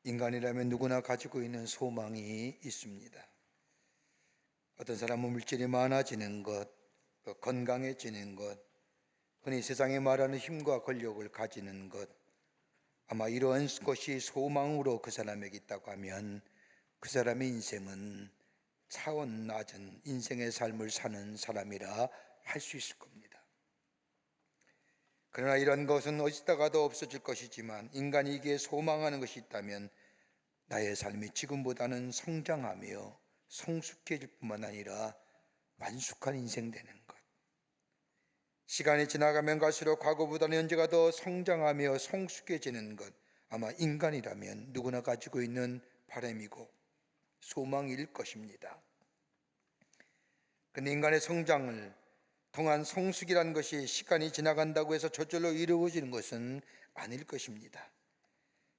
인간이라면 누구나 가지고 있는 소망이 있습니다. 어떤 사람은 물질이 많아지는 것, 또 건강해지는 것, 흔히 세상에 말하는 힘과 권력을 가지는 것, 아마 이러한 것이 소망으로 그 사람에게 있다고 하면 그 사람의 인생은 차원 낮은 인생의 삶을 사는 사람이라 할 수 있을 겁니다. 그러나 이런 것은 어디다가도 없어질 것이지만 인간이 이게 소망하는 것이 있다면 나의 삶이 지금보다는 성장하며 성숙해질 뿐만 아니라 완숙한 인생 되는 것, 시간이 지나가면 갈수록 과거보다는 현재가 더 성장하며 성숙해지는 것, 아마 인간이라면 누구나 가지고 있는 바람이고 소망일 것입니다. 그런데 인간의 성장을 통한 성숙이라는 것이 시간이 지나간다고 해서 저절로 이루어지는 것은 아닐 것입니다.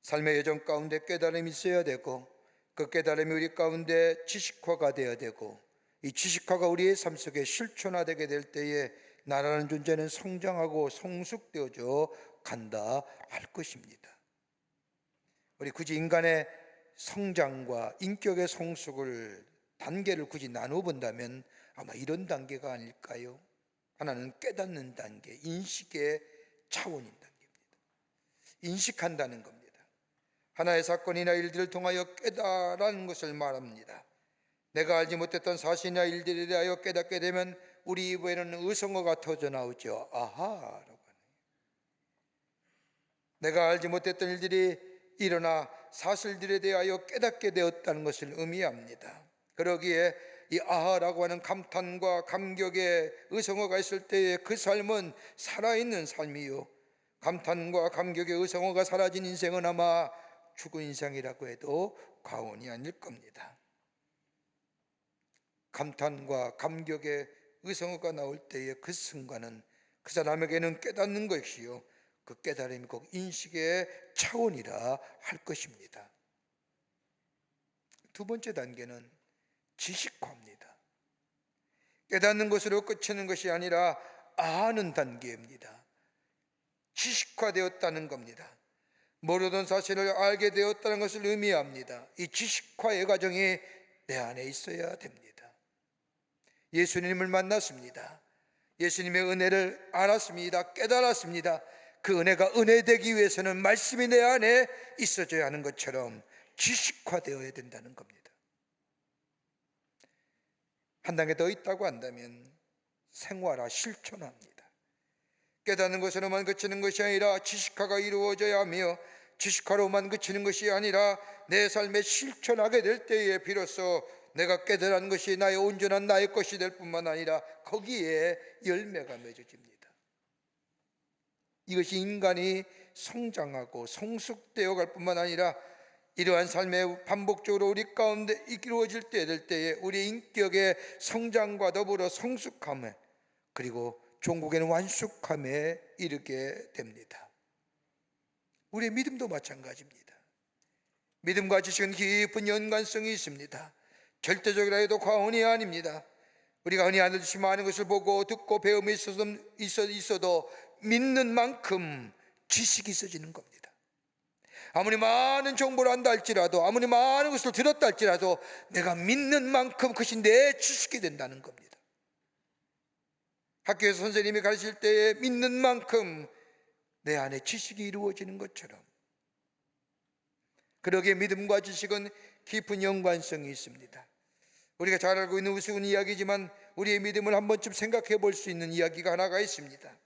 삶의 여정 가운데 깨달음이 있어야 되고, 그 깨달음이 우리 가운데 지식화가 되어야 되고, 이 지식화가 우리의 삶 속에 실존화되게 될 때에 나라는 존재는 성장하고 성숙되어져 간다 할 것입니다. 우리 굳이 인간의 성장과 인격의 성숙을 단계를 굳이 나누어 본다면 아마 이런 단계가 아닐까요? 하나는 깨닫는 단계, 인식의 차원인 단계입니다. 인식한다는 겁니다. 하나의 사건이나 일들을 통하여 깨달아는 것을 말합니다. 내가 알지 못했던 사실이나 일들에 대하여 깨닫게 되면 우리 입에는 의성어가 터져 나오죠. 아하라고 하는. 내가 알지 못했던 일들이 일어나 사실들에 대하여 깨닫게 되었다는 것을 의미합니다. 그러기에 이 아하라고 하는 감탄과 감격의 의성어가 있을 때에 그 삶은 살아있는 삶이요, 감탄과 감격의 의성어가 사라진 인생은 아마 죽은 인생이라고 해도 과언이 아닐 겁니다. 감탄과 감격의 의성어가 나올 때의 그 순간은 그 사람에게는 깨닫는 것이요, 그 깨달음이 꼭 인식의 차원이라 할 것입니다. 두 번째 단계는 지식화입니다. 깨닫는 것으로 그치는 것이 아니라 아는 단계입니다. 지식화되었다는 겁니다. 모르던 사실을 알게 되었다는 것을 의미합니다. 이 지식화의 과정이 내 안에 있어야 됩니다. 예수님을 만났습니다. 예수님의 은혜를 알았습니다. 깨달았습니다. 그 은혜가 은혜되기 위해서는 말씀이 내 안에 있어져야 하는 것처럼 지식화되어야 된다는 겁니다. 한 단계 더 있다고 한다면 생활화, 실천합니다. 깨닫는 것으로만 그치는 것이 아니라 지식화가 이루어져야 하며, 지식화로만 그치는 것이 아니라 내 삶에 실천하게 될 때에 비로소 내가 깨달은 것이 나의 온전한 나의 것이 될 뿐만 아니라 거기에 열매가 맺어집니다. 이것이 인간이 성장하고 성숙되어 갈 뿐만 아니라 이러한 삶에 반복적으로 우리 가운데 이루어질 때 될 때에 우리 인격의 성장과 더불어 성숙함에, 그리고 종국에는 완숙함에 이르게 됩니다. 우리의 믿음도 마찬가지입니다. 믿음과 지식은 깊은 연관성이 있습니다. 절대적이라 해도 과언이 아닙니다. 우리가 흔히 하듯이 많은 것을 보고 듣고 배움이 있어도 믿는 만큼 지식이 있어지는 겁니다. 아무리 많은 정보를 안다 할지라도, 아무리 많은 것을 들었다 할지라도 내가 믿는 만큼 그것이 내 지식이 된다는 겁니다. 학교에서 선생님이 가르칠 때에 믿는 만큼 내 안에 지식이 이루어지는 것처럼, 그러기에 믿음과 지식은 깊은 연관성이 있습니다. 우리가 잘 알고 있는 우스운 이야기지만 우리의 믿음을 한 번쯤 생각해 볼 수 있는 이야기가 하나가 있습니다.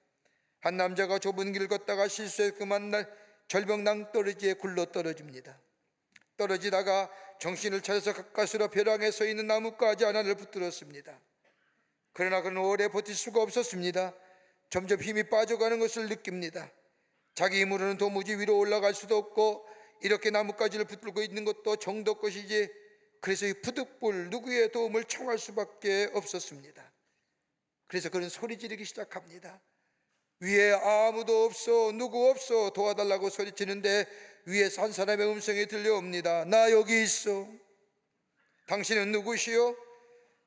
한 남자가 좁은 길을 걷다가 실수해 그 만날 절벽 낭떠러지에 굴러 떨어집니다. 떨어지다가 정신을 차려서 가까스로 벼랑에 서 있는 나뭇가지 하나를 붙들었습니다. 그러나 그는 오래 버틸 수가 없었습니다. 점점 힘이 빠져가는 것을 느낍니다. 자기 힘으로는 도무지 위로 올라갈 수도 없고 이렇게 나뭇가지를 붙들고 있는 것도 정도 것이지, 그래서 이 부득불 누구의 도움을 청할 수밖에 없었습니다. 그래서 그는 소리 지르기 시작합니다. 위에 아무도 없어, 누구 없어, 도와달라고 소리치는데 위에서 한 사람의 음성이 들려옵니다. 나 여기 있어. 당신은 누구시오?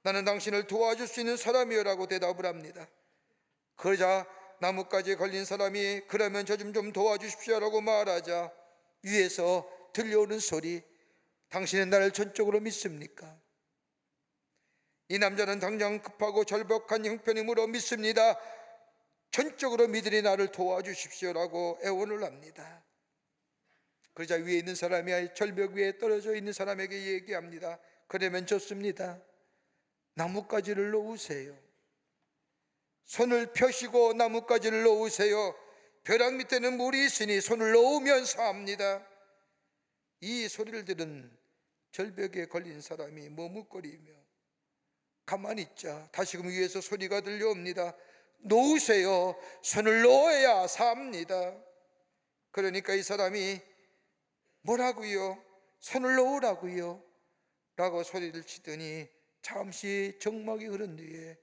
나는 당신을 도와줄 수 있는 사람이요라고 대답을 합니다. 그러자 나뭇가지에 걸린 사람이 그러면 저 좀 도와주십시오라고 말하자 위에서 들려오는 소리, 당신은 나를 전적으로 믿습니까? 이 남자는 당장 급하고 절박한 형편이므로 믿습니다. 전적으로 믿으니 나를 도와주십시오라고 애원을 합니다. 그러자 위에 있는 사람이 절벽 위에 떨어져 있는 사람에게 얘기합니다. 그러면 좋습니다. 나뭇가지를 놓으세요. 손을 펴시고 나뭇가지를 놓으세요. 벼락 밑에는 물이 있으니 손을 놓으면 사합니다. 이 소리를 들은 절벽에 걸린 사람이 머뭇거리며 가만히 있자 다시금 위에서 소리가 들려옵니다. 놓으세요. 손을 놓아야 삽니다. 그러니까 이 사람이 뭐라고요? 손을 놓으라고요? 라고 소리를 치더니 잠시 정막이 흐른 뒤에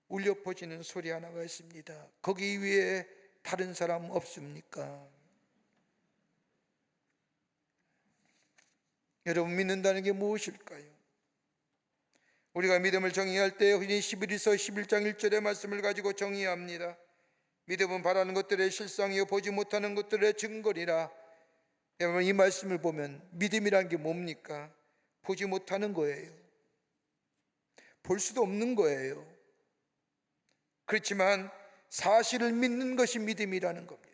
울려 퍼지는 소리 하나가 있습니다. 거기 위에 다른 사람 없습니까? 여러분, 믿는다는 게 무엇일까요? 우리가 믿음을 정의할 때 흔히 11일서 11장 1절의 말씀을 가지고 정의합니다. 믿음은 바라는 것들의 실상이요 보지 못하는 것들의 증거리라. 여러분, 이 말씀을 보면 믿음이란 게 뭡니까? 보지 못하는 거예요. 볼 수도 없는 거예요. 그렇지만 사실을 믿는 것이 믿음이라는 겁니다.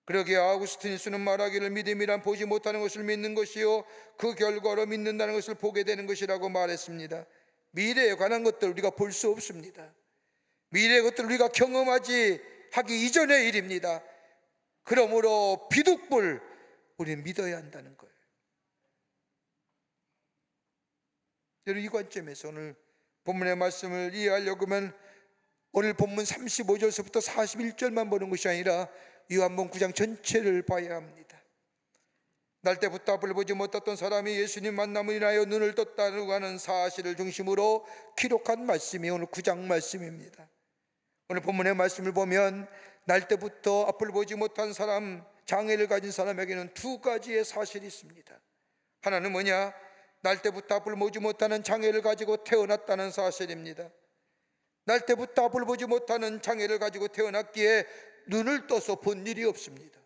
그러기에 아우구스티누스는 말하기를 믿음이란 보지 못하는 것을 믿는 것이요 그 결과로 믿는다는 것을 보게 되는 것이라고 말했습니다. 미래에 관한 것들 우리가 볼 수 없습니다. 미래의 것들 우리가 경험하지 하기 이전의 일입니다. 그러므로 비둑불 우리는 믿어야 한다는 거예요. 여러분, 이 관점에서 오늘 본문의 말씀을 이해하려고 하면 오늘 본문 35절서부터 41절만 보는 것이 아니라 요한복음 9장 전체를 봐야 합니다. 날 때부터 앞을 보지 못했던 사람이 예수님 만남을 인하여 눈을 떴다고 하는 사실을 중심으로 기록한 말씀이 오늘 9장 말씀입니다. 오늘 본문의 말씀을 보면 날 때부터 앞을 보지 못한 사람, 장애를 가진 사람에게는 두 가지의 사실이 있습니다. 하나는 뭐냐? 날 때부터 앞을 보지 못하는 장애를 가지고 태어났다는 사실입니다. 날 때부터 앞을 보지 못하는 장애를 가지고 태어났기에 눈을 떠서 본 일이 없습니다.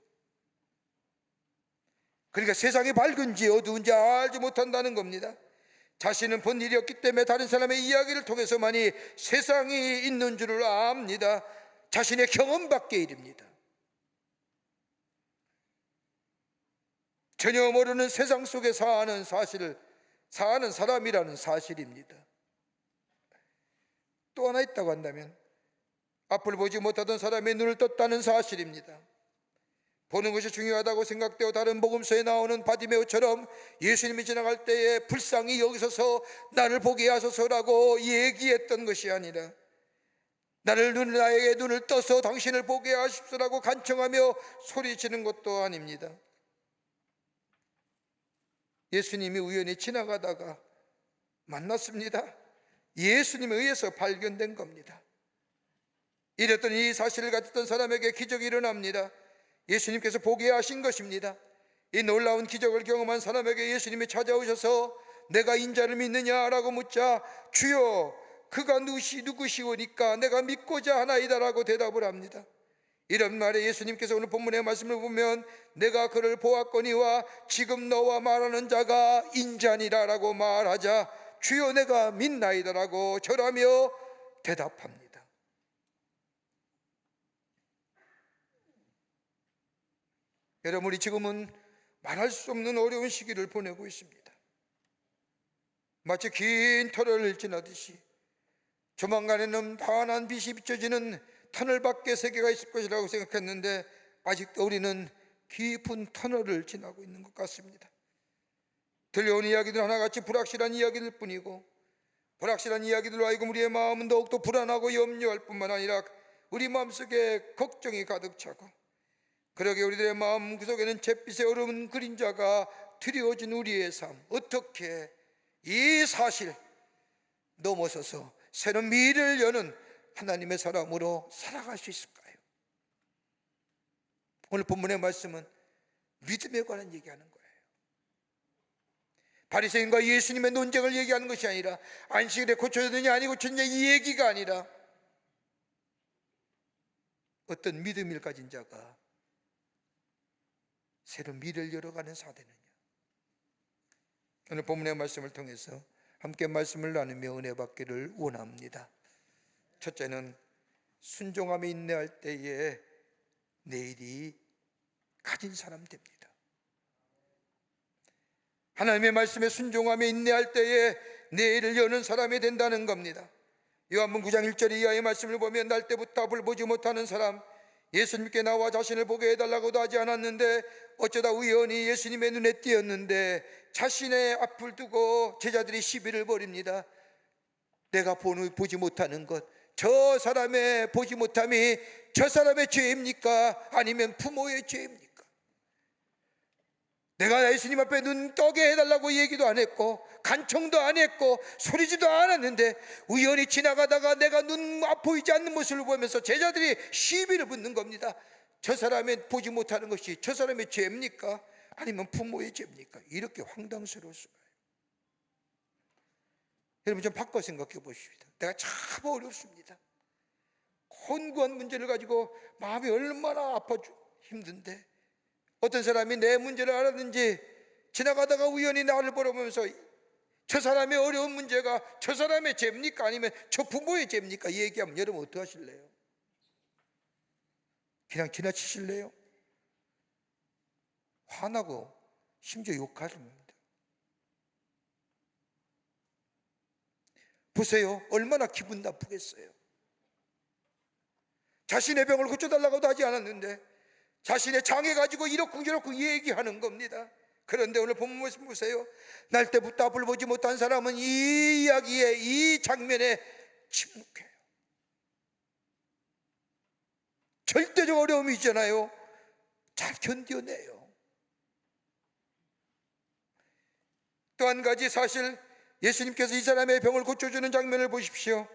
그러니까 세상이 밝은지 어두운지 알지 못한다는 겁니다. 자신은 본 일이 없기 때문에 다른 사람의 이야기를 통해서만이 세상이 있는 줄을 압니다. 자신의 경험 밖의 일입니다. 전혀 모르는 세상 속에 사는 사람이라는 사실입니다. 또 하나 있다고 한다면 앞을 보지 못하던 사람의 눈을 떴다는 사실입니다. 보는 것이 중요하다고 생각되어 다른 복음서에 나오는 바디메오처럼 예수님이 지나갈 때에 불쌍히 여기서서 나를 보게 하소서라고 얘기했던 것이 아니라 나에게 눈을 떠서 당신을 보게 하십시오라고 간청하며 소리치는 것도 아닙니다. 예수님이 우연히 지나가다가 만났습니다. 예수님에 의해서 발견된 겁니다. 이랬던 이 사실을 가졌던 사람에게 기적이 일어납니다. 예수님께서 보게 하신 것입니다. 이 놀라운 기적을 경험한 사람에게 예수님이 찾아오셔서 내가 인자를 믿느냐라고 묻자 주여 그가 누구시오니까 내가 믿고자 하나이다라고 대답을 합니다. 이런 말에 예수님께서 오늘 본문의 말씀을 보면 내가 그를 보았거니와 지금 너와 말하는 자가 인자니라라고 말하자 주여 내가 믿나이다라고 절하며 대답합니다. 여러분, 우리 지금은 말할 수 없는 어려운 시기를 보내고 있습니다. 마치 긴 터널을 지나듯이 조만간에는 환한 빛이 비춰지는 터널 밖에 세계가 있을 것이라고 생각했는데 아직도 우리는 깊은 터널을 지나고 있는 것 같습니다. 들려온 이야기들 하나같이 불확실한 이야기들 뿐이고 불확실한 이야기들로 하여금 우리의 마음은 더욱더 불안하고 염려할 뿐만 아니라 우리 마음속에 걱정이 가득 차고 그러게 우리들의 마음 구석에는 잿빛의 얼음 그림자가 드리워진 우리의 삶, 어떻게 이 사실 넘어서서 새로운 미래를 여는 하나님의 사람으로 살아갈 수 있을까요? 오늘 본문의 말씀은 믿음에 관한 얘기하는 거예요. 바리새인과 예수님의 논쟁을 얘기하는 것이 아니라 안식일에 고쳐졌느냐 아니 고쳤느냐 이 얘기가 아니라 어떤 믿음을 가진 자가 새로운 미래를 열어가는 사대느냐? 오늘 본문의 말씀을 통해서 함께 말씀을 나누며 은혜 받기를 원합니다. 첫째는 순종함에 인내할 때에 내일이 가진 사람 됩니다. 하나님의 말씀에 순종함에 인내할 때에 내일을 여는 사람이 된다는 겁니다. 요한복음 9장 1절 이하의 말씀을 보면 날 때부터 앞을 보지 못하는 사람, 예수님께 나와 자신을 보게 해달라고도 하지 않았는데 어쩌다 우연히 예수님의 눈에 띄었는데 자신의 앞을 두고 제자들이 시비를 벌입니다. 내가 보지 못하는 것, 저 사람의 보지 못함이 저 사람의 죄입니까? 아니면 부모의 죄입니까? 내가 예수님 앞에 눈 떠게 해달라고 얘기도 안 했고 간청도 안 했고 소리지도 않았는데 우연히 지나가다가 내가 눈 보이지 않는 모습을 보면서 제자들이 시비를 붙는 겁니다. 저 사람의 보지 못하는 것이 저 사람의 죄입니까? 아니면 부모의 죄입니까? 이렇게 황당스러울 수가 있어요. 여러분 좀 바꿔 생각해 보십시다. 내가 참 어렵습니다. 곤고한 문제를 가지고 마음이 얼마나 아파 힘든데 어떤 사람이 내 문제를 알았는지 지나가다가 우연히 나를 보러보면서 저 사람의 어려운 문제가 저 사람의 죄입니까? 아니면 저 부모의 죄입니까? 얘기하면 여러분 어떻게 하실래요? 그냥 지나치실래요? 화나고 심지어 욕하십니다. 보세요. 얼마나 기분 나쁘겠어요. 자신의 병을 고쳐달라고도 하지 않았는데 자신의 장애 가지고 이렇고 저렇고 얘기하는 겁니다. 그런데 오늘 본문 말씀 보세요. 날 때부터 앞을 보지 못한 사람은 이 이야기에, 이 장면에 침묵해요. 절대적 어려움이 있잖아요. 잘 견뎌내요. 또 한 가지 사실, 예수님께서 이 사람의 병을 고쳐주는 장면을 보십시오.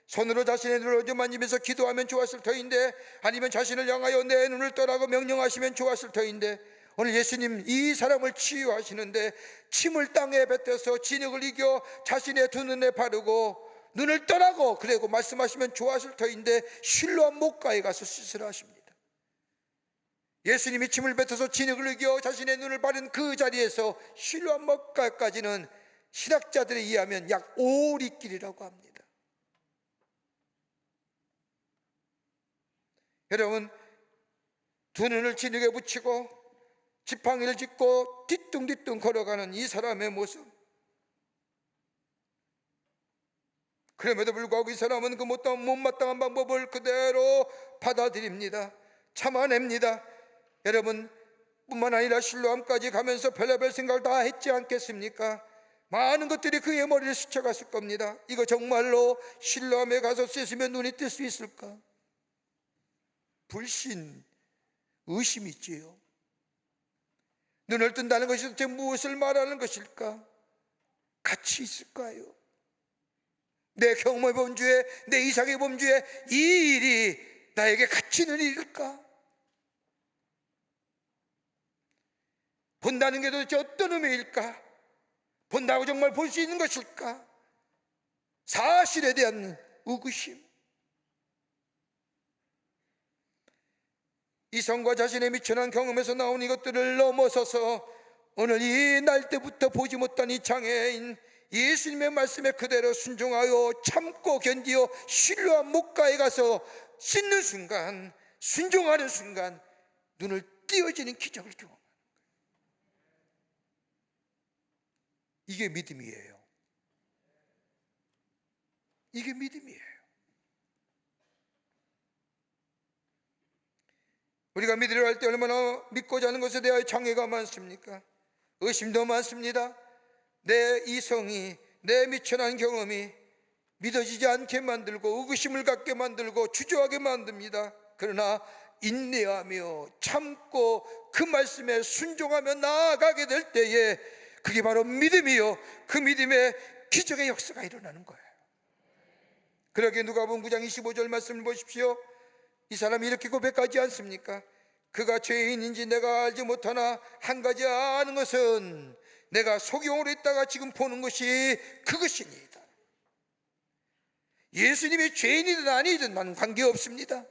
손으로 자신의 눈을 어루만지면서 기도하면 좋았을 터인데, 아니면 자신을 향하여 내 눈을 떠라고 명령하시면 좋았을 터인데, 오늘 예수님 이 사람을 치유하시는데 침을 땅에 뱉어서 진흙을 이겨 자신의 두 눈에 바르고 눈을 떠라고 그리고 말씀하시면 좋았을 터인데 실로암 목가에 가서 시술하십니다. 예수님이 침을 뱉어서 진흙을 이겨 자신의 눈을 바른 그 자리에서 실로암 목가까지는 신학자들에 의하면 약 5리길이라고 합니다. 여러분, 두 눈을 진흙에 붙이고 지팡이를 짚고 뒤뚱뒤뚱 걸어가는 이 사람의 모습, 그럼에도 불구하고 이 사람은 그 못마땅한 방법을 그대로 받아들입니다. 참아냅니다. 여러분, 뿐만 아니라 실로암까지 가면서 별의별 생각을 다 했지 않겠습니까? 많은 것들이 그의 머리를 스쳐갔을 겁니다. 이거 정말로 실로암에 가서 쓰시면 눈이 뜰 수 있을까? 불신, 의심이 있지요. 눈을 뜬다는 것이 도대체 무엇을 말하는 것일까? 가치 있을까요? 내 경험의 범주에, 내 이상의 범주에 이 일이 나에게 가치 있는 일일까? 본다는 게 도대체 어떤 의미일까? 본다고 정말 볼 수 있는 것일까? 사실에 대한 의구심. 이성과 자신의 미천한 경험에서 나온 이것들을 넘어서서 오늘 이 날 때부터 보지 못한 이 장애인 예수님의 말씀에 그대로 순종하여 참고 견디어 실로암 목가에 가서 씻는 순간, 순종하는 순간 눈을 띄어지는 기적을 경험하는 거예요. 이게 믿음이에요. 이게 믿음이에요. 우리가 믿으려 할 때 얼마나 믿고자 하는 것에 대하여 장애가 많습니까? 의심도 많습니다. 내 이성이, 내 미천한 경험이 믿어지지 않게 만들고 의구심을 갖게 만들고 주저하게 만듭니다. 그러나 인내하며 참고 그 말씀에 순종하며 나아가게 될 때에 그게 바로 믿음이요, 그 믿음의 기적의 역사가 일어나는 거예요. 그러기에 누가복음 9장 25절 말씀을 보십시오. 이 사람이 이렇게 고백하지 않습니까? 그가 죄인인지 내가 알지 못하나 한 가지 아는 것은 내가 소경으로 있다가 지금 보는 것이 그것이니이다. 예수님이 죄인이든 아니든 나는 관계없습니다.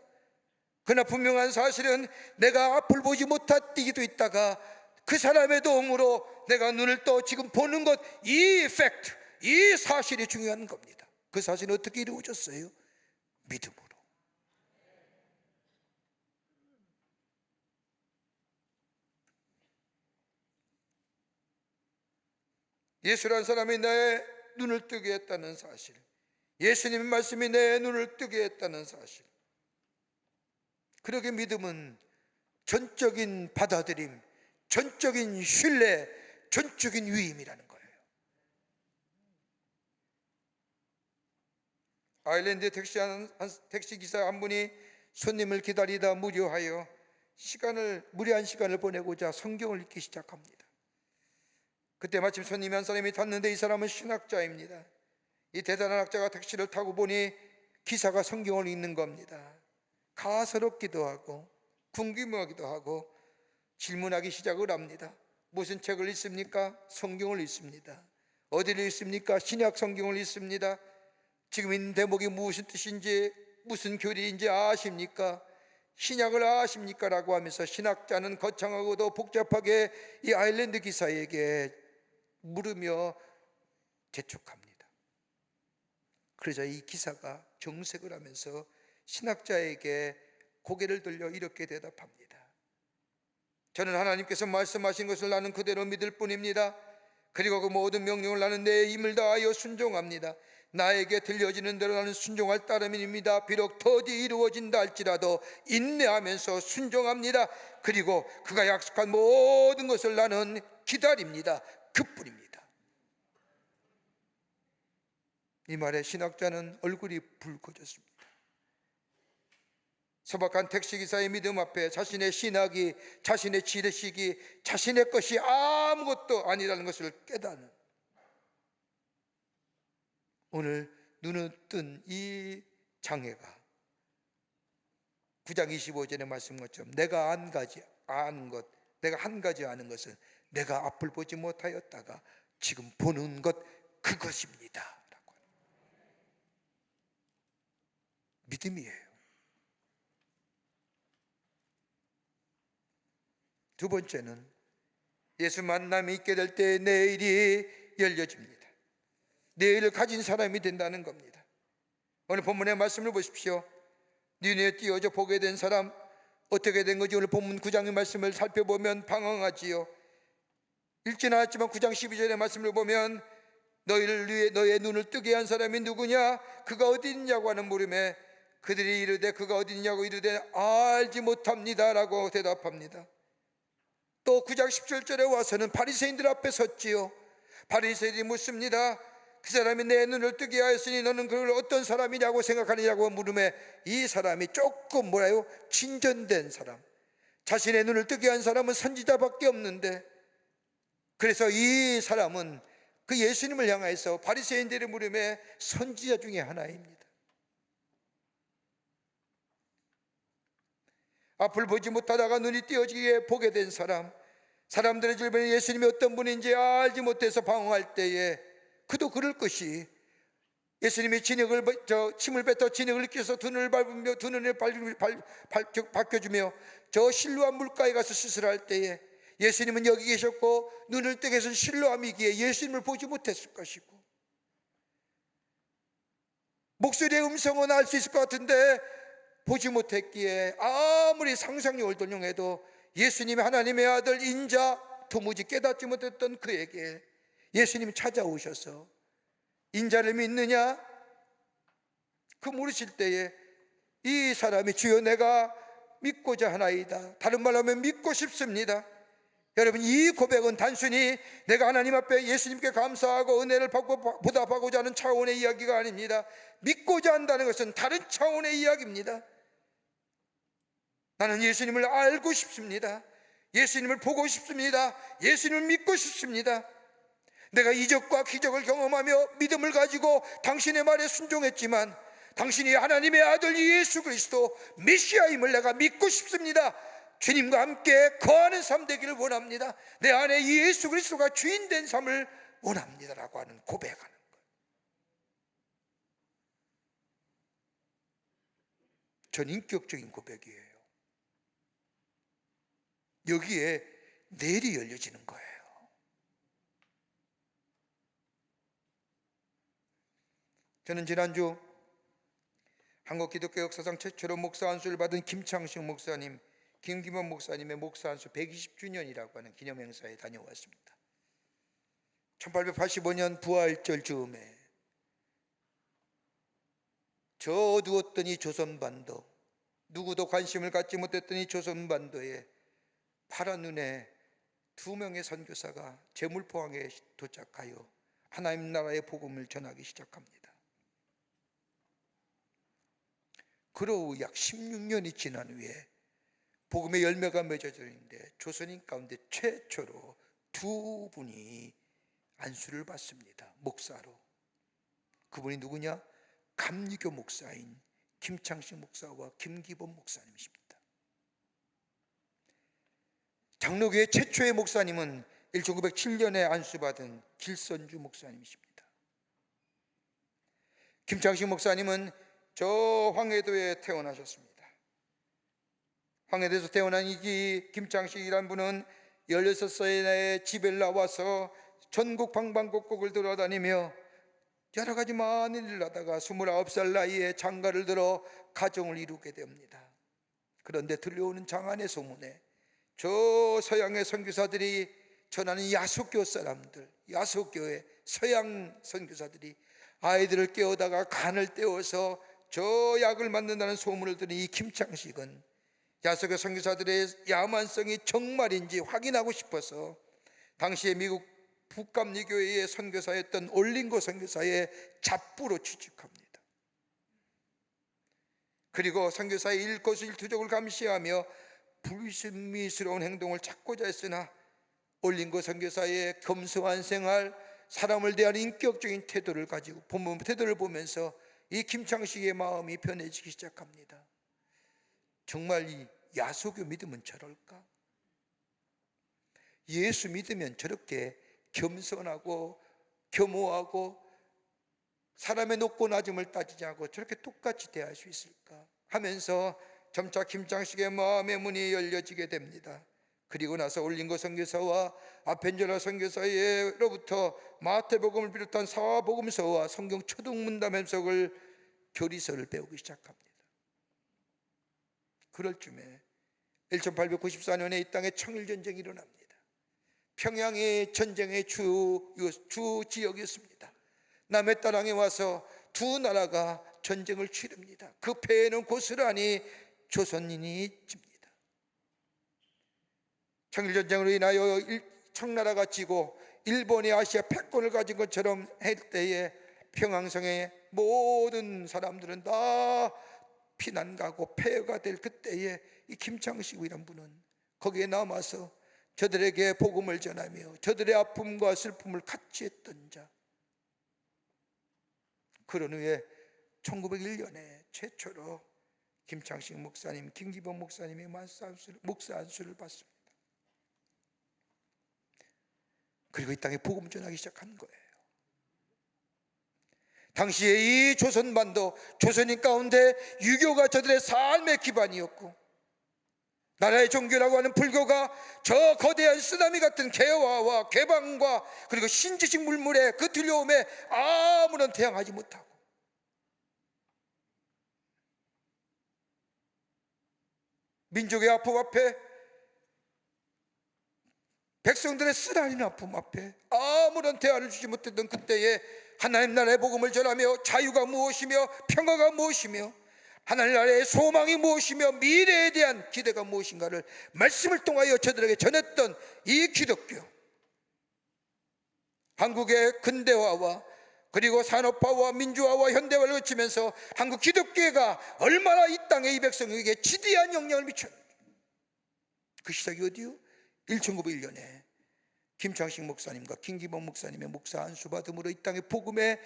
그러나 분명한 사실은 내가 앞을 보지 못할 때도 있다가 그 사람의 도움으로 내가 눈을 떠 지금 보는 것, 이 팩트, 이 사실이 중요한 겁니다. 그 사실은 어떻게 이루어졌어요? 믿음으로. 예수라는 사람이 내 눈을 뜨게 했다는 사실, 예수님의 말씀이 내 눈을 뜨게 했다는 사실. 그러게 믿음은 전적인 받아들임, 전적인 신뢰, 전적인 위임이라는 거예요. 아일랜드 택시기사 한 분이 손님을 기다리다 무료하여 무리한 시간을 보내고자 성경을 읽기 시작합니다. 그때 마침 손님이 한 사람이 탔는데 이 사람은 신학자입니다. 이 대단한 학자가 택시를 타고 보니 기사가 성경을 읽는 겁니다. 가소롭기도 하고 궁금하기도 하고 질문하기 시작을 합니다. 무슨 책을 읽습니까? 성경을 읽습니다. 어디를 읽습니까? 신약 성경을 읽습니다. 지금 있는 대목이 무슨 뜻인지, 무슨 교리인지 아십니까? 신약을 아십니까? 라고 하면서 신학자는 거창하고도 복잡하게 이 아일랜드 기사에게 물으며 재촉합니다. 그러자 이 기사가 정색을 하면서 신학자에게 고개를 들려 이렇게 대답합니다. 저는 하나님께서 말씀하신 것을 나는 그대로 믿을 뿐입니다. 그리고 그 모든 명령을 나는 내 힘을 다하여 순종합니다. 나에게 들려지는 대로 나는 순종할 따름입니다. 비록 더디 이루어진다 할지라도 인내하면서 순종합니다. 그리고 그가 약속한 모든 것을 나는 기다립니다. 그뿐입니다. 이 말에 신학자는 얼굴이 붉어졌습니다. 소박한 택시기사의 믿음 앞에 자신의 신학이, 자신의 지식이 자신의 것이 아무것도 아니라는 것을 깨닫는, 오늘 눈을 뜬 이 장애가 9장 25절의 말씀 것처럼 내가 한 가지 아는 것은 내가 앞을 보지 못하였다가 지금 보는 것, 그것입니다 라고. 믿음이에요. 두 번째는 예수 만남이 있게 될 때 내일이 열려집니다. 내일을 가진 사람이 된다는 겁니다. 오늘 본문의 말씀을 보십시오. 눈에 띄어져 보게 된 사람, 어떻게 된 건지 오늘 본문 9장의 말씀을 살펴보면 방황하지요. 읽지는 않았지만 9장 12절의 말씀을 보면 너의 눈을 뜨게 한 사람이 누구냐? 그가 어디 있냐고 하는 물음에 그들이 이르되 그가 어디 있냐고 이르되 알지 못합니다 라고 대답합니다. 또 9장 17절에 와서는 바리새인들 앞에 섰지요. 바리새인이 묻습니다. 그 사람이 내 눈을 뜨게 하였으니 너는 그걸 어떤 사람이냐고 생각하느냐고 물음에 이 사람이 조금 진전된 사람, 자신의 눈을 뜨게 한 사람은 선지자밖에 없는데, 그래서 이 사람은 그 예수님을 향해서 바리새인들의 물음에 선지자 중에 하나입니다. 앞을 보지 못하다가 눈이 띄어지게 보게 된 사람, 사람들의 주변에 예수님이 어떤 분인지 알지 못해서 방황할 때에 그도 그럴 것이, 예수님이 침을 뱉어 진흙을 끼워서 두 눈을 밟으며 두 눈을 밝혀주며 저 실로암 물가에 가서 수술할 때에 예수님은 여기 계셨고 눈을 뜨게 해서 실로암이기에 예수님을 보지 못했을 것이고, 목소리의 음성은 알 수 있을 것 같은데 보지 못했기에 아무리 상상력을 돌용해도 예수님이 하나님의 아들 인자 도무지 깨닫지 못했던 그에게 예수님이 찾아오셔서 인자를 믿느냐? 그 물으실 때에 이 사람이 주여 내가 믿고자 하나이다, 다른 말로 하면 믿고 싶습니다. 여러분, 이 고백은 단순히 내가 하나님 앞에 예수님께 감사하고 은혜를 받고 보답하고자 하는 차원의 이야기가 아닙니다. 믿고자 한다는 것은 다른 차원의 이야기입니다. 나는 예수님을 알고 싶습니다. 예수님을 보고 싶습니다. 예수님을 믿고 싶습니다. 내가 이적과 기적을 경험하며 믿음을 가지고 당신의 말에 순종했지만 당신이 하나님의 아들 예수 그리스도 메시아임을 내가 믿고 싶습니다. 주님과 함께 거하는 삶 되기를 원합니다. 내 안에 예수 그리스도가 주인 된 삶을 원합니다 라고 하는 고백하는 거예요. 전 인격적인 고백이에요. 여기에 내일이 열려지는 거예요. 저는 지난주 한국 기독교 역사상 최초로 목사 안수를 받은 김창식 목사님, 김기범 목사님의 목사 안수 120주년이라고 하는 기념행사에 다녀왔습니다. 1885년 부활절 즈음에 저 어두웠던 이 조선반도, 누구도 관심을 갖지 못했던 이 조선반도에 파란 눈에 두 명의 선교사가 제물포항에 도착하여 하나님 나라의 복음을 전하기 시작합니다. 그러고 약 16년이 지난 후에 복음의 열매가 맺어져 있는데 조선인 가운데 최초로 두 분이 안수를 받습니다. 목사로. 그분이 누구냐? 감리교 목사인 김창식 목사와 김기범 목사님이십니다. 장로교회 최초의 목사님은 1907년에 안수받은 길선주 목사님이십니다. 김창식 목사님은 저 황해도에 태어나셨습니다. 황해도에서 태어난 이 김창식이란 분은 16살에 나이에 집에 나와서 전국 방방곡곡을 돌아다니며 여러 가지 많은 일을 하다가 29살 나이에 장가를 들어 가정을 이루게 됩니다. 그런데 들려오는 장안의 소문에 저 서양의 선교사들이 전하는 야속교 사람들, 야속교의 서양 선교사들이 아이들을 깨우다가 간을 떼어서 저 약을 만든다는 소문을 들은 이 김창식은 야속교 선교사들의 야만성이 정말인지 확인하고 싶어서 당시에 미국 북감리교회의 선교사였던 올링고 선교사의 잡부로 취직합니다. 그리고 선교사의 일거수일투족을 감시하며 불신미스러운 행동을 찾고자 했으나 올링고 선교사의 겸손한 생활, 사람을 대한 인격적인 태도를 보면서 이 김창식의 마음이 변해지기 시작합니다. 정말 이 야소교 믿으면 저럴까? 예수 믿으면 저렇게 겸손하고 겸허하고 사람의 높고 낮음을 따지지 않고 저렇게 똑같이 대할 수 있을까 하면서 점차 김창식의 마음의 문이 열려지게 됩니다. 그리고 나서 올링고 선교사와 아펜젤라 선교사로부터 마태복음을 비롯한 사복음서와 성경 초등문답 해석을 교리서를 배우기 시작합니다. 그럴 쯤에 1894년에 이 땅에 청일전쟁이 일어납니다. 평양이 전쟁의 주 지역이었습니다. 남의 땅에 와서 두 나라가 전쟁을 치릅니다. 그 패에는 고스란히 조선인이 집니다. 청일전쟁으로 인하여 청나라가 지고 일본이 아시아 패권을 가진 것처럼 할 때에 평양성의 모든 사람들은 다 피난 가고 폐허가 될 그때에 이 김창식이란 분은 거기에 남아서 저들에게 복음을 전하며 저들의 아픔과 슬픔을 같이 했던 자. 그런 후에 1901년에 최초로 김창식 목사님, 김기범 목사님의 목사 안수를 받습니다. 그리고 이 땅에 복음 전하기 시작한 거예요. 당시에 이 조선반도, 조선인 가운데 유교가 저들의 삶의 기반이었고 나라의 종교라고 하는 불교가 저 거대한 쓰나미 같은 개화와 개방과 그리고 신지식 물물의 그 들려옴에 아무런 대항하지 못하고 민족의 아픔 앞에, 백성들의 쓰라린 아픔 앞에 아무런 대안을 주지 못했던 그때에 하나님 나라의 복음을 전하며 자유가 무엇이며 평화가 무엇이며 하나님 나라의 소망이 무엇이며 미래에 대한 기대가 무엇인가를 말씀을 통하여 저들에게 전했던 이 기독교, 한국의 근대화와 그리고 산업화와 민주화와 현대화를 거치면서 한국 기독교가 얼마나 이 땅에 이 백성에게 지대한 영향을 미쳤는지, 그 시작이 어디요? 1901년에 김창식 목사님과 김기범 목사님의 목사 안수 받음으로 이 땅의 복음에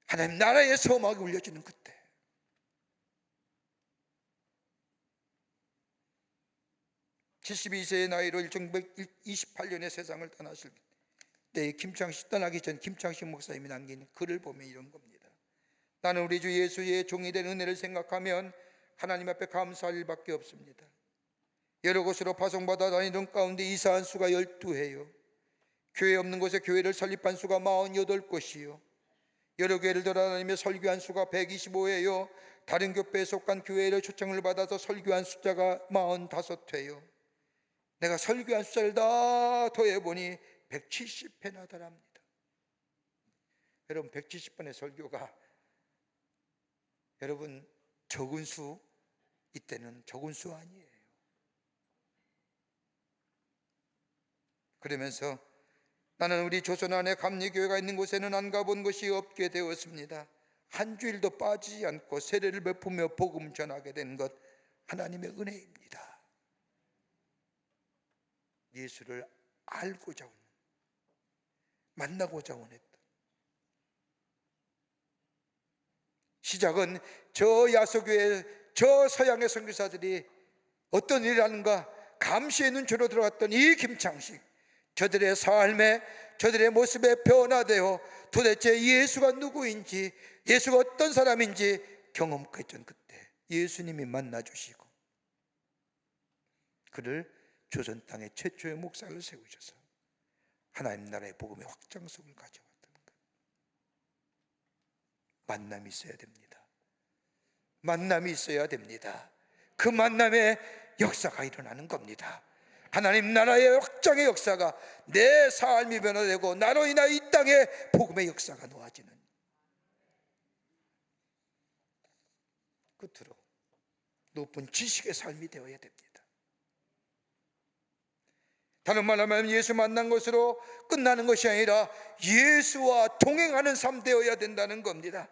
하나님 나라의 소망이 울려지는 그때, (72세의) 나이로 1928년에 세상을 떠나실 때 김창식 떠나기 전 김창식 목사님이 남긴 글을 보면 이런 겁니다. 나는 우리 주 예수의 종이 된 은혜를 생각하면 하나님 앞에 감사할 일밖에 없습니다. 여러 곳으로 파송받아 다니던 가운데 이사한 수가 12회요. 교회 없는 곳에 교회를 설립한 수가 48곳이요. 여러 교회를 돌아다니며 설교한 수가 125회요. 다른 교회에 속한 교회를 초청을 받아서 설교한 숫자가 45회요. 내가 설교한 숫자를 다 더해보니 170회나 달합니다. 여러분, 170번의 설교가 여러분 적은 수, 이때는 적은 수 아니에요. 그러면서 나는 우리 조선 안에 감리교회가 있는 곳에는 안 가본 것이 없게 되었습니다. 한 주일도 빠지지 않고 세례를 베푸며 복음 전하게 된 것 하나님의 은혜입니다. 예수를 알고자 하는, 만나고자 원했다. 시작은 저 야소교회, 저 서양의 선교사들이 어떤 일을 하는가 감시의 눈초로 들어갔던 이 김창식, 저들의 삶에, 저들의 모습에 변화되어 도대체 예수가 누구인지, 예수가 어떤 사람인지 경험했던 그때 예수님이 만나주시고 그를 조선 땅의 최초의 목사를 세우셔서 하나님 나라의 복음의 확장성을 가져왔던 것. 만남이 있어야 됩니다. 만남이 있어야 됩니다. 그 만남에 역사가 일어나는 겁니다. 하나님 나라의 확장의 역사가, 내 삶이 변화되고 나로 인하여 이 땅에 복음의 역사가 놓아지는, 끝으로 높은 지식의 삶이 되어야 됩니다. 다른 말로 하면 예수 만난 것으로 끝나는 것이 아니라 예수와 동행하는 삶 되어야 된다는 겁니다.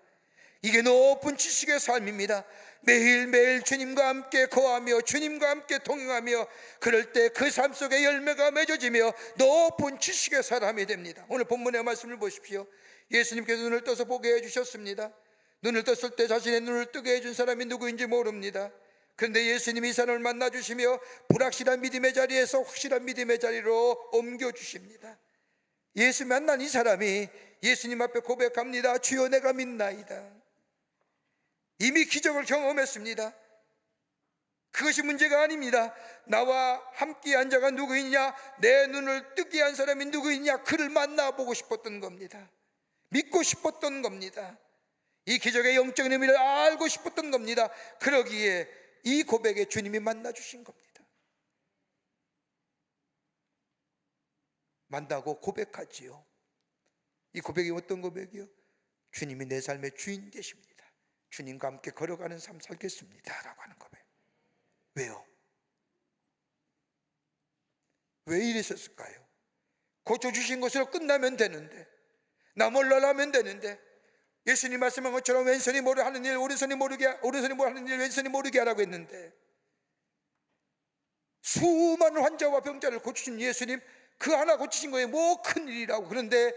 이게 높은 지식의 삶입니다. 매일매일 주님과 함께 거하며 주님과 함께 동행하며, 그럴 때 그 삶 속에 열매가 맺어지며 높은 지식의 사람이 됩니다. 오늘 본문의 말씀을 보십시오. 예수님께서 눈을 떠서 보게 해주셨습니다. 눈을 떴을 때 자신의 눈을 뜨게 해준 사람이 누구인지 모릅니다. 그런데 예수님이 이 사람을 만나주시며 불확실한 믿음의 자리에서 확실한 믿음의 자리로 옮겨주십니다. 예수 만난 이 사람이 예수님 앞에 고백합니다. 주여 내가 믿나이다. 이미 기적을 경험했습니다. 그것이 문제가 아닙니다. 나와 함께 한 자가 누구 있냐, 내 눈을 뜨게 한 사람이 누구 있냐, 그를 만나보고 싶었던 겁니다. 믿고 싶었던 겁니다. 이 기적의 영적인 의미를 알고 싶었던 겁니다. 그러기에 이 고백에 주님이 만나주신 겁니다. 만나고 고백하지요. 이 고백이 어떤 고백이요? 주님이 내 삶의 주인 되십니다. 주님과 함께 걸어가는 삶 살겠습니다 라고 하는 고백. 왜요? 왜 이랬었을까요? 고쳐주신 것으로 끝나면 되는데, 나 몰라라면 되는데, 예수님 말씀한 것처럼 왼손이 뭐를 하는 일 오른손이 모르게, 오른손이 뭘 하는 일 왼손이 모르게 하라고 했는데, 수많은 환자와 병자를 고치신 예수님, 그 하나 고치신 거에 뭐 큰일이라고. 그런데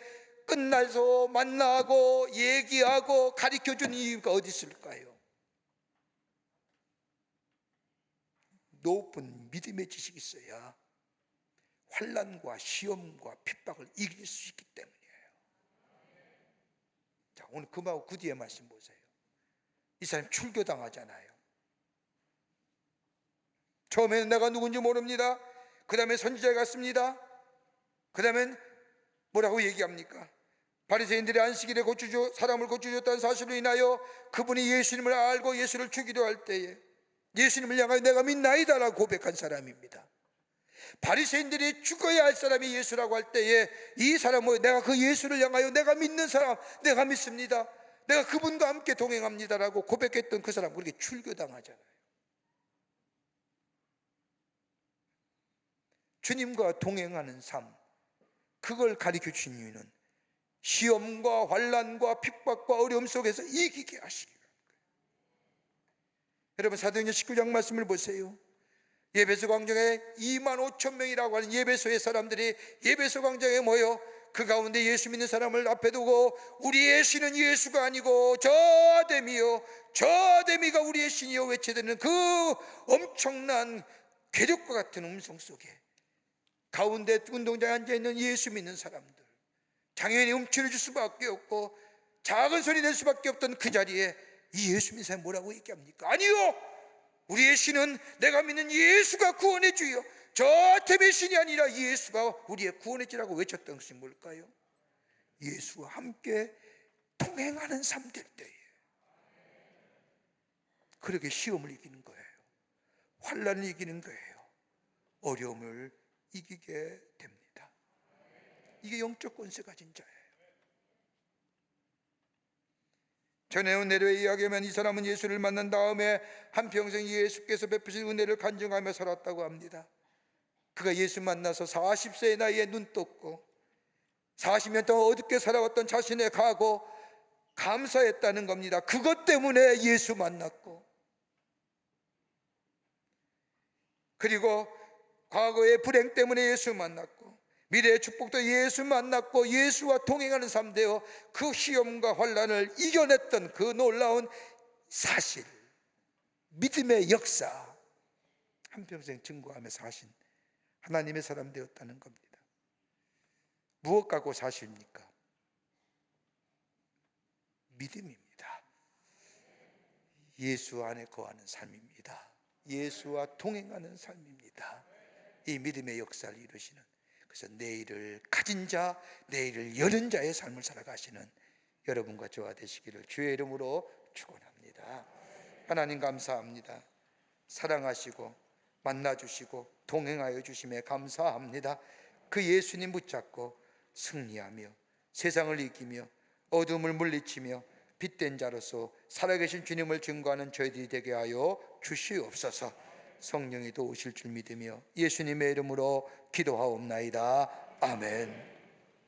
끝나서 만나고 얘기하고 가르쳐준 이유가 어디 있을까요? 높은 믿음의 지식이 있어야 환난과 시험과 핍박을 이길 수 있기 때문이에요. 자, 오늘 금하고 그 뒤에 말씀 보세요. 이 사람 출교당하잖아요. 처음에는 내가 누군지 모릅니다. 그 다음에 선지자에 갔습니다. 그 다음엔 뭐라고 얘기합니까? 바리새인들이 안식일에 사람을 고쳐줬다는 사실로 인하여 그분이 예수님을 알고 예수를 죽이려 할 때에 예수님을 향하여 내가 믿나이다 라고 고백한 사람입니다. 바리새인들이 죽어야 할 사람이 예수라고 할 때에 이 사람은 내가 그 예수를 향하여 내가 믿는 사람, 내가 믿습니다, 내가 그분과 함께 동행합니다 라고 고백했던 그 사람, 그렇게 출교당하잖아요. 주님과 동행하는 삶, 그걸 가르쳐 주신 이유는 시험과 환난과 핍박과 어려움 속에서 이기게 하시기 위함입니다. 여러분, 사도행전 19장 말씀을 보세요. 예배소 광장에 25,000명이라고 하는 예배소의 사람들이 예배소 광장에 모여 그 가운데 예수 믿는 사람을 앞에 두고 우리의 신은 예수가 아니고 저 아데미요, 저 아데미가 우리의 신이요 외쳐대는 그 엄청난 궤적과 같은 음성 속에 가운데 운동장에 앉아있는 예수 믿는 사람들, 당연히 움츠러질 수밖에 없고 작은 소리 낼 수밖에 없던 그 자리에 이 예수 믿는 사람이 뭐라고 얘기합니까? 아니요, 우리의 신은 내가 믿는 예수가 구원의 주요 저 때문에 신이 아니라 예수가 우리의 구원의 주라고 외쳤던 것이 뭘까요? 예수와 함께 동행하는 삶 될 때에 그렇게 시험을 이기는 거예요. 환난을 이기는 거예요. 어려움을 이기게 됩니다. 이게 영적 권세 가진 자예요. 전에 은혜로 이야기하면 이 사람은 예수를 만난 다음에 한평생 예수께서 베푸신 은혜를 간증하며 살았다고 합니다. 그가 예수 만나서 40세의 나이에 눈 떴고 40년 동안 어둡게 살아왔던 자신의 각오 감사했다는 겁니다. 그것 때문에 예수 만났고, 그리고 과거의 불행 때문에 예수 만났고, 미래의 축복도 예수 만났고, 예수와 동행하는 삶 되어 그 시험과 환난을 이겨냈던 그 놀라운 사실, 믿음의 역사 한평생 증거하며 사신 하나님의 사람 되었다는 겁니다. 무엇 갖고 사십니까? 믿음입니다. 예수 안에 거하는 삶입니다. 예수와 동행하는 삶입니다. 이 믿음의 역사를 이루시는, 그래서 내일을 가진 자, 내일을 여는 자의 삶을 살아가시는 여러분과 저와 되시기를 주의 이름으로 축원합니다. 하나님 감사합니다. 사랑하시고 만나주시고 동행하여 주심에 감사합니다. 그 예수님 붙잡고 승리하며 세상을 이기며 어둠을 물리치며 빛된 자로서 살아계신 주님을 증거하는 저희들이 되게 하여 주시옵소서. 성령이 도우실 줄 믿으며 예수님의 이름으로 기도하옵나이다. 아멘.